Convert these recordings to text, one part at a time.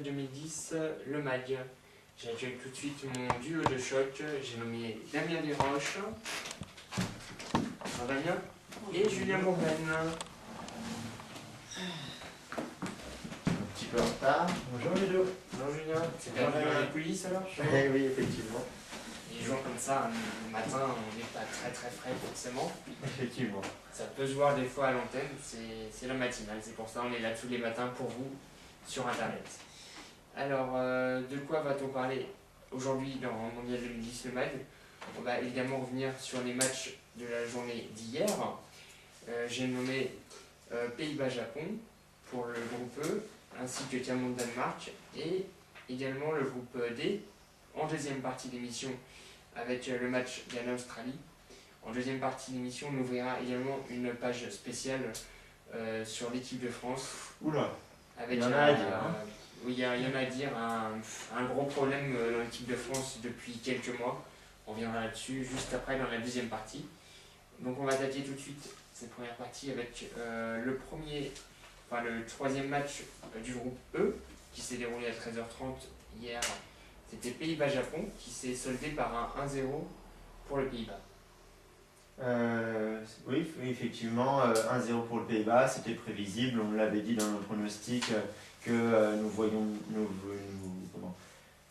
mondial 2010, le MAG. J'accueille tout de suite mon duo de choc, j'ai nommé Damien Desroches, Damien, et Julien Bourben. Un petit peu en retard. Bonjour Ludo. Bonjour Julien, c'est perdu dans les coulisses alors? Eh oui, effectivement. Les jours comme ça, le matin, on n'est pas très frais forcément. Effectivement. Ça peut se voir des fois à l'antenne, c'est la matinale, c'est pour ça on est là tous les matins pour vous sur internet. Alors, de quoi va-t-on parler aujourd'hui dans Mondial 2010 le MAG? On va évidemment revenir sur les matchs de la journée d'hier. J'ai nommé Pays-Bas-Japon pour le groupe E, ainsi que Cameroun-Danemark, et également le groupe D en deuxième partie d'émission avec le match Ghana-Australie. En deuxième partie d'émission, on ouvrira également une page spéciale sur l'équipe de France. Oula, avec il y en a à dire. Oui, il y en a à dire, un gros problème dans l'équipe de France depuis quelques mois. On reviendra là-dessus juste après dans la deuxième partie. Donc on va attaquer tout de suite cette première partie avec le troisième match du groupe E qui s'est déroulé à 13h30 hier. C'était Pays-Bas-Japon qui s'est soldé par un 1-0 pour le Pays-Bas. Oui, effectivement, 1-0 pour le Pays-Bas, c'était prévisible, on l'avait dit dans nos pronostics que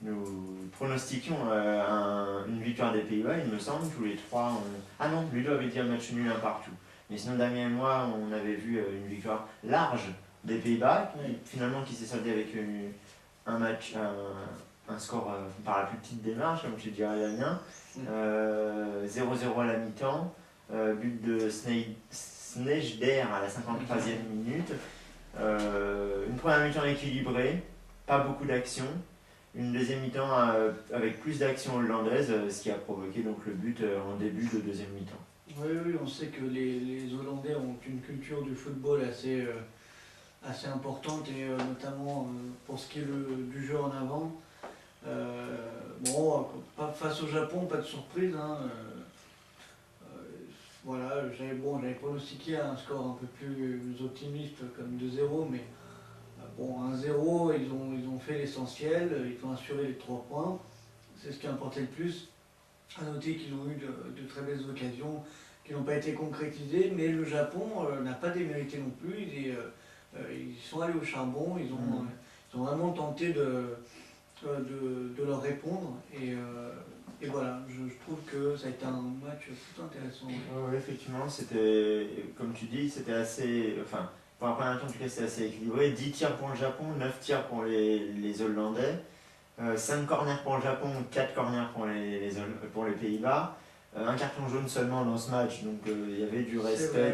nous pronostiquions une victoire des Pays-Bas, il me semble, tous les trois. Ah non, Ludo avait dit un match nul, un partout. Mais sinon, Damien et moi, on avait vu une victoire large des Pays-Bas, finalement qui s'est soldée avec un score par la plus petite démarche, comme tu dirais Damien. 0-0 à la mi-temps, but de Snejder à la 53e minute. Une première mi-temps équilibrée, pas beaucoup d'action. Une deuxième mi-temps avec plus d'action hollandaise, ce qui a provoqué donc le but en début de deuxième mi-temps. Oui, on sait que les Hollandais ont une culture du football assez importante, et notamment pour ce qui est du jeu en avant. Face au Japon, pas de surprise. Voilà, j'avais pronostiqué un score un peu plus optimiste comme 2-0, mais 1-0, ils ont fait l'essentiel, ils ont assuré les 3 points, c'est ce qui importait le plus. À noter qu'ils ont eu de très belles occasions qui n'ont pas été concrétisées, mais le Japon n'a pas démérité non plus, ils sont allés au charbon, ils ont vraiment tenté de leur répondre, et voilà, je trouve que ça a été un match plutôt intéressant. Oui, effectivement, c'était, comme tu dis, c'était assez, pour la première mi-temps, en tout cas, c'était assez équilibré. 10 tirs pour le Japon, 9 tirs pour les Hollandais, 5 corners pour le Japon, 4 corners pour les Pays-Bas. Un carton jaune seulement dans ce match, donc il y avait du respect.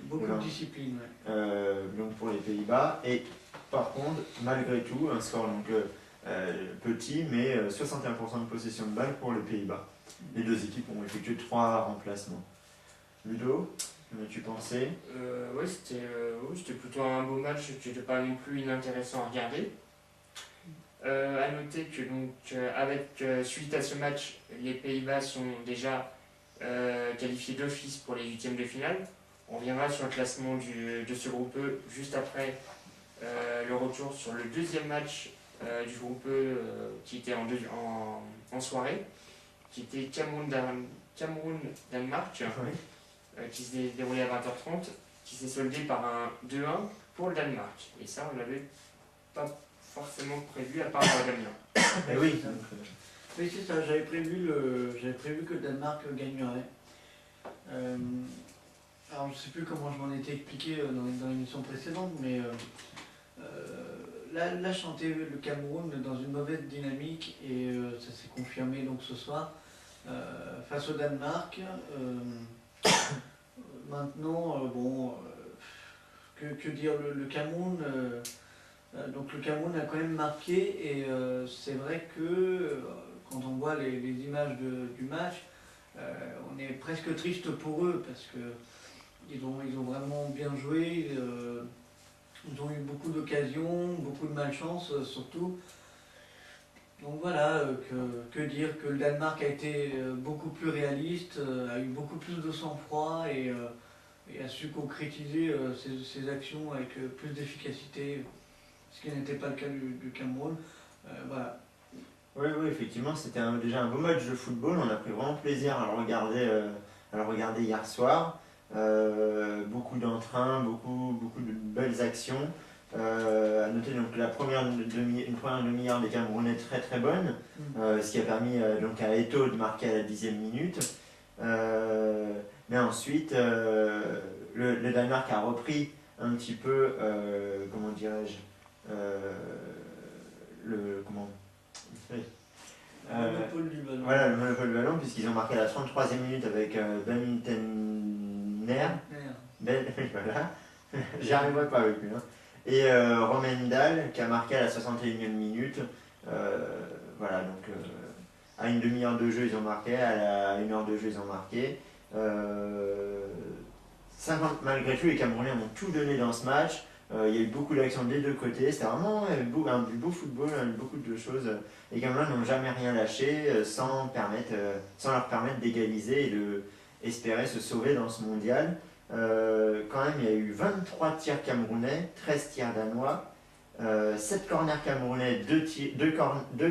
Beaucoup de discipline. Donc pour les Pays-Bas. Et par contre, malgré tout, un score petit, mais 61% de possession de balle pour les Pays-Bas. Les deux équipes ont effectué 3 remplacements. Ludo, qu'en as-tu pensé? Oui, c'était plutôt un beau match qui n'était pas non plus inintéressant à regarder. À noter que suite à ce match, les Pays-Bas sont déjà qualifiés d'office pour les huitièmes de finale. On reviendra sur le classement de ce groupe E juste après le retour sur le deuxième match du groupe E qui était en soirée, qui était Cameroun-Danemark, qui s'est déroulé à 20h30, qui s'est soldé par un 2-1 pour le Danemark. Et ça, on l'avait pas forcément prévu à part Damien. Oui, oui, c'est ça, j'avais prévu que le Danemark gagnerait. Alors je ne sais plus comment je m'en étais expliqué dans l'émission précédente, mais là je sentais le Cameroun dans une mauvaise dynamique, et ça s'est confirmé donc ce soir face au Danemark. Maintenant, que dire, le Cameroun, donc le Cameroun a quand même marqué, et c'est vrai que quand on voit les images du match, on est presque triste pour eux, parce que ils ont vraiment bien joué, ils ont eu beaucoup d'occasions, beaucoup de malchance surtout. Donc voilà, que dire, que le Danemark a été beaucoup plus réaliste, a eu beaucoup plus de sang-froid, et a su concrétiser ses actions avec plus d'efficacité. ce qui n'était pas le cas du Cameroun. Voilà. Oui, oui, effectivement, c'était déjà un beau match de football. On a pris vraiment plaisir à le regarder hier soir. Beaucoup d'entrain, beaucoup de belles actions. À noter donc une première demi-heure des Camerounais très très bonne, ce qui a permis donc à Eto'o de marquer à la 10e minute. Mais ensuite, le Danemark a repris un petit peu, comment dirais-je, comment Le monopole du ballon. voilà, le monopole du ballon, puisqu'ils ont marqué à la 33e minute avec Ben Tenner. Voilà, j'y arriverai pas avec lui. Hein. Et Romain Dahl qui a marqué à la 61e minute. Voilà, donc à une demi-heure de jeu, ils ont marqué, à une heure de jeu, ils ont marqué. 50, malgré tout, les Camerounais ont tout donné dans ce match. Il y a eu beaucoup d'actions des deux côtés. C'était vraiment du beau football, beaucoup de choses. Les Camerounais n'ont jamais rien lâché sans leur permettre d'égaliser et d'espérer se sauver dans ce mondial. Quand même, il y a eu 23 tirs camerounais, 13 tirs danois, 7 corners camerounais, 2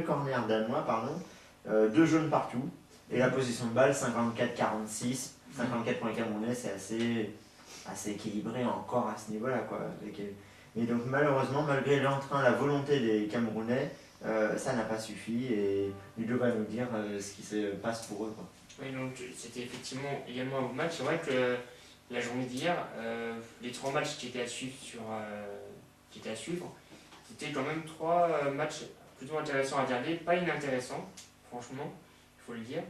corners danois, pardon, 2 jaunes partout. Et la position de balle, 54-46. 54 pour les Camerounais, c'est assez équilibré encore à ce niveau-là, quoi. Mais donc malheureusement, malgré l'entrain, la volonté des Camerounais, ça n'a pas suffi et Ludo va nous dire ce qui se passe pour eux, quoi. Oui, donc c'était effectivement également un beau match. C'est vrai que la journée d'hier, les 3 matchs qui étaient à suivre, c'était quand même 3 matchs plutôt intéressants à regarder, pas inintéressants, franchement, il faut le dire.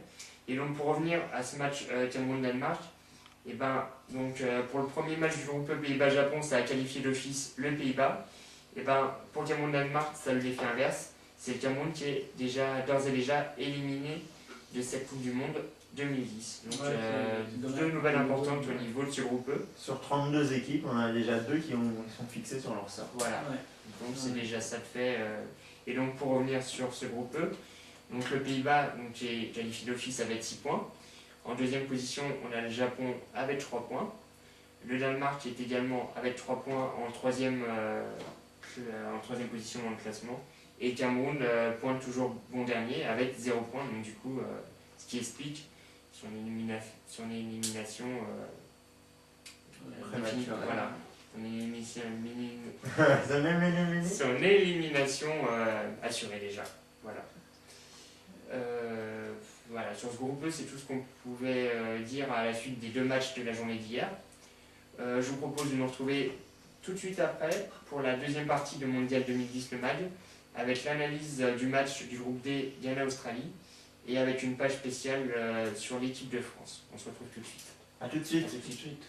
Et donc pour revenir à ce match Cameroun-Danemark, et ben, donc, pour le premier match du groupe Pays-Bas-Japon, ça a qualifié d'office le Pays-Bas. Et ben, pour le Cameroun-Danemark, ça a eu l'effet inverse. C'est le Cameroun qui est d'ores et déjà éliminé de cette Coupe du Monde 2010. Donc, c'est 2 nouvelles importantes au niveau de ce groupe E. Sur 32 équipes, on en a déjà 2 qui sont fixées sur leur sort. Voilà. Ouais. Donc c'est déjà ça de fait. Et donc pour revenir sur ce groupe E, donc le Pays-Bas qui est qualifié d'office avec 6 points. En deuxième position, on a le Japon avec 3 points. Le Danemark qui est également avec 3 points en troisième position dans le classement. Et Cameroun pointe toujours bon dernier avec 0 points. Donc du coup, ce qui explique son élimination Prématurée. voilà. Son Son élimination assurée déjà. Voilà. Voilà, sur ce groupe E, c'est tout ce qu'on pouvait dire à la suite des 2 matchs de la journée d'hier. Je vous propose de nous retrouver tout de suite après pour la deuxième partie de Mondial 2010 le MAD, avec l'analyse du match du groupe D Ghana-Australie et avec une page spéciale sur l'équipe de France. On se retrouve tout de suite. A tout de suite. Tout de suite.